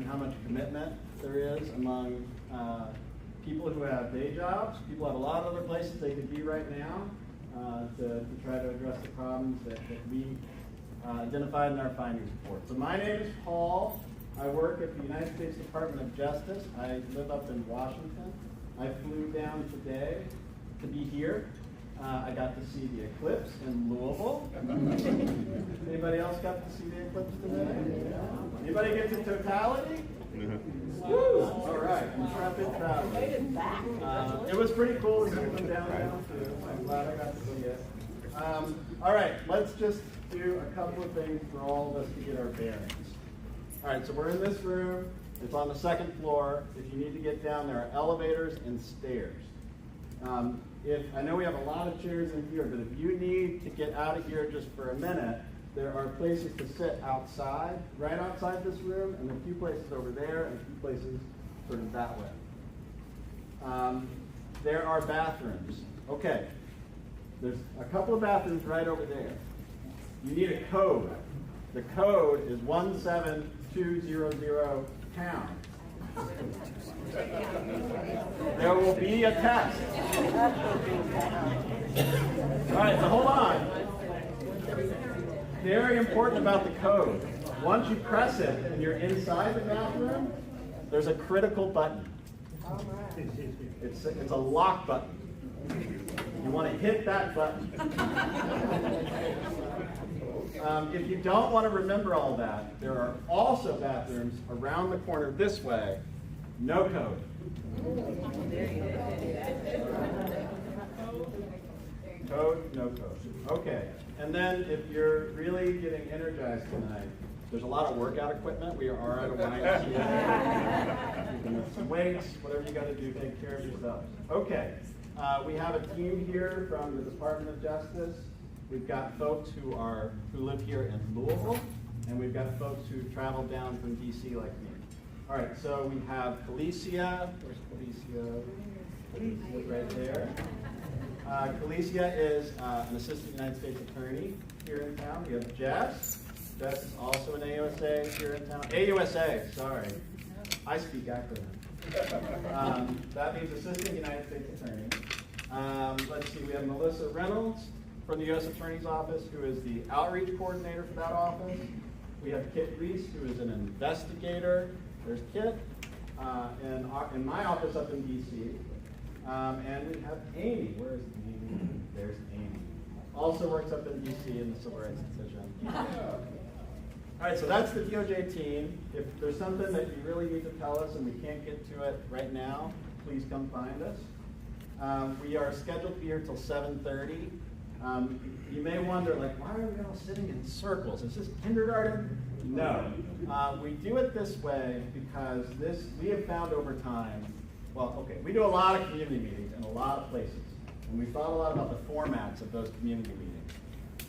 how much commitment there is among people who have day jobs. People have a lot of other places they could be right now to try to address the problems that we identified in our findings report. So my name is Paul. I work at the United States Department of Justice. I live up in Washington. I flew down today to be here. I got to see the eclipse in Louisville. Anybody else got to see the eclipse today? Anybody get to totality? Woo! All right, intrepid traveler. It was pretty cool to see them down too. I'm glad I got to see it. All right, let's just do a couple of things for all of us to get our bearings. All right, so we're in this room. It's on the second floor. If you need to get down, there are elevators and stairs. I know we have a lot of chairs in here, but if you need to get out of here just for a minute, there are places to sit outside, right outside this room, and a few places over there, and a few places sort of that way. There are bathrooms. Okay, there's a couple of bathrooms right over there. You need a code. The code is 17200 pound. There will be a test. All right, so hold on. Very important about the code. Once you press it and you're inside the bathroom, there's a critical button. It's a lock button. You want to hit that button. If you don't want to remember all that, there are also bathrooms around the corner this way. No code. Code, no code. Okay. And then if you're really getting energized tonight, there's a lot of workout equipment. We are at a YMCA. You can lift some weights, whatever you got to do, take care of yourself. Okay. We have a team here from the Department of Justice. We've got folks who live here in Louisville, and we've got folks who traveled down from DC like me. All right, so we have Calicia. Where's Calicia? Calicia right there. Calicia is an assistant United States attorney here in town. We have Jess. Jess is also an AUSA here in town. AUSA, sorry. I speak acronym. That means assistant United States attorney. Let's see, we have Melissa Reynolds from the U.S. Attorney's Office, who is the outreach coordinator for that office. We have Kit Reese, who is an investigator. There's Kit. In my office up in D.C. And we have Amy. Where is Amy? There's Amy. Also works up in D.C. in the Civil Rights Division. All right, so that's the DOJ team. If there's something that you really need to tell us and we can't get to it right now, please come find us. We are scheduled to be here till 7:30. You may wonder, like, why are we all sitting in circles? Is this kindergarten? No. We do it this way because we have found over time, we do a lot of community meetings in a lot of places, and we thought a lot about the formats of those community meetings.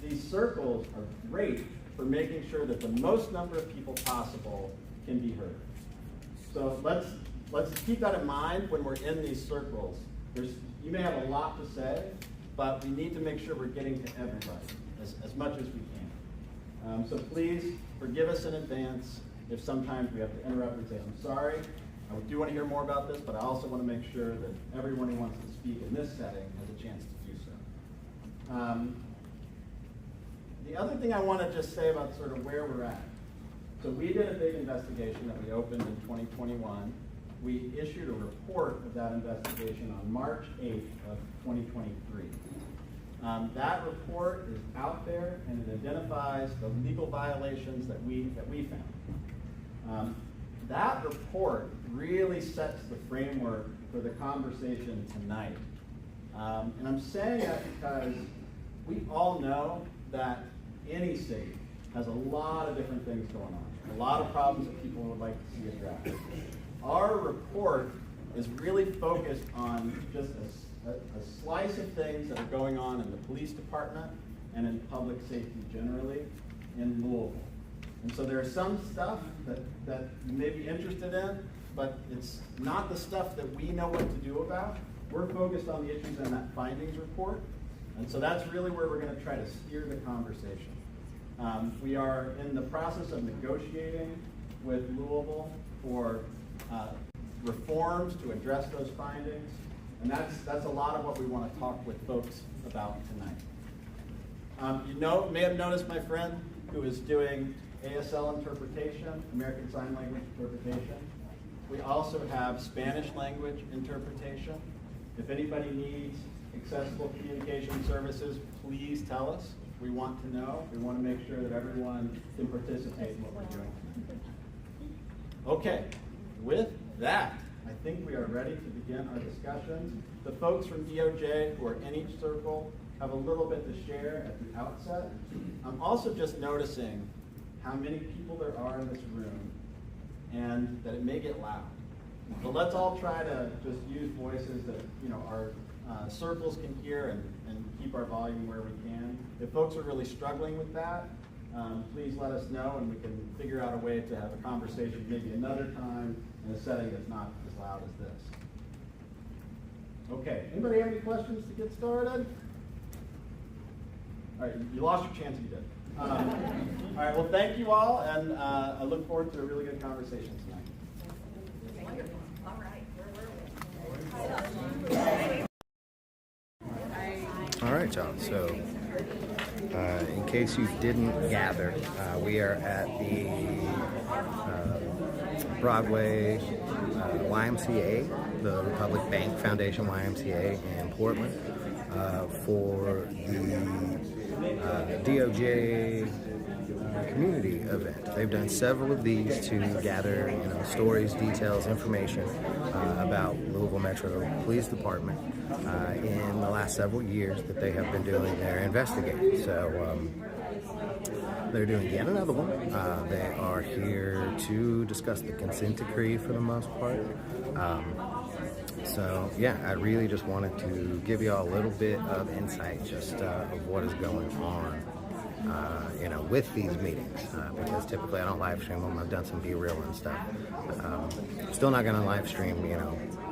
These circles are great for making sure that the most number of people possible can be heard. So let's keep that in mind when we're in these circles. You may have a lot to say, but we need to make sure we're getting to everybody as much as we can. So please forgive us in advance if sometimes we have to interrupt and say, I'm sorry, I do want to hear more about this, but I also want to make sure that everyone who wants to speak in this setting has a chance to do so. The other thing I want to just say about sort of where we're at. So we did a big investigation that we opened in 2021. We issued a report of that investigation on March 8th of 2023. That report is out there, and it identifies the legal violations that we found. That report really sets the framework for the conversation tonight. And I'm saying that because we all know that any state has a lot of different things going on, a lot of problems that people would like to see addressed. Our report is really focused on just a slice of things that are going on in the police department and in public safety generally in Louisville. And so there's some stuff that you may be interested in, but it's not the stuff that we know what to do about. We're focused on the issues in that findings report. And so that's really where we're going to try to steer the conversation. We are in the process of negotiating with Louisville for reforms to address those findings. And that's a lot of what we want to talk with folks about tonight. You may have noticed my friend who is doing ASL interpretation, American Sign Language interpretation. We also have Spanish language interpretation. If anybody needs accessible communication services, please tell us. We want to know. We want to make sure that everyone can participate in what we're doing. Okay, with that, I think we are ready to begin our discussions. The folks from DOJ who are in each circle have a little bit to share at the outset. I'm also just noticing how many people there are in this room and that it may get loud. So let's all try to just use voices that our circles can hear and keep our volume where we can. If folks are really struggling with that, please let us know and we can figure out a way to have a conversation maybe another time in a setting that's not as loud as this. Okay, anybody have any questions to get started? All right, you lost your chance if you did. All right, well, thank you all, and I look forward to a really good conversation tonight. Wonderful. All right, where were we? All right, y'all. So, in case you didn't gather, we are at the Broadway YMCA, the Republic Bank Foundation YMCA in Portland, for the DOJ community event. They've done several of these to gather, stories, details, information about Louisville Metro Police Department in the last several years that they have been doing their investigating. So they're doing yet another one. They are here to discuss the consent decree for the most part. So yeah, I really just wanted to give you all a little bit of insight just of what is going on with these meetings, because typically I don't live stream them. I've done some B-reel and stuff. Still not going to live stream,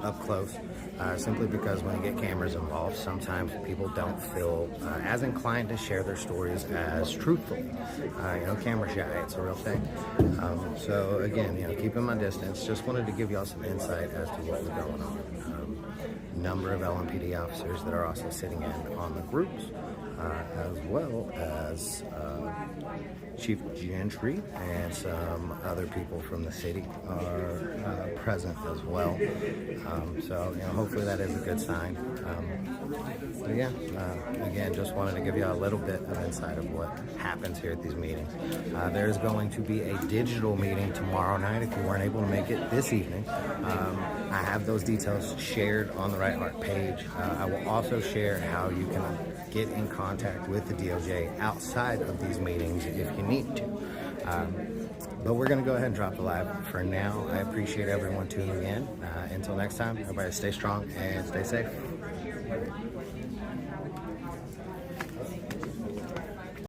up close, simply because when you get cameras involved, sometimes people don't feel as inclined to share their stories as truthful. Camera shy, it's a real thing. So again, keeping my distance, just wanted to give y'all some insight as to what was going on. Number of LMPD officers that are also sitting in on the groups, as well as Chief Gentry and some other people from the city are present as well. So hopefully that is a good sign. Again, just wanted to give you a little bit of insight of what happens here at these meetings. There's going to be a digital meeting tomorrow night if you weren't able to make it this evening. I have those details shared on the Right Heart page. I will also share how you can get in contact with the DOJ outside of these meetings if you need to. But we're going to go ahead and drop the live for now. I appreciate everyone tuning in. Until next time, everybody stay strong and stay safe.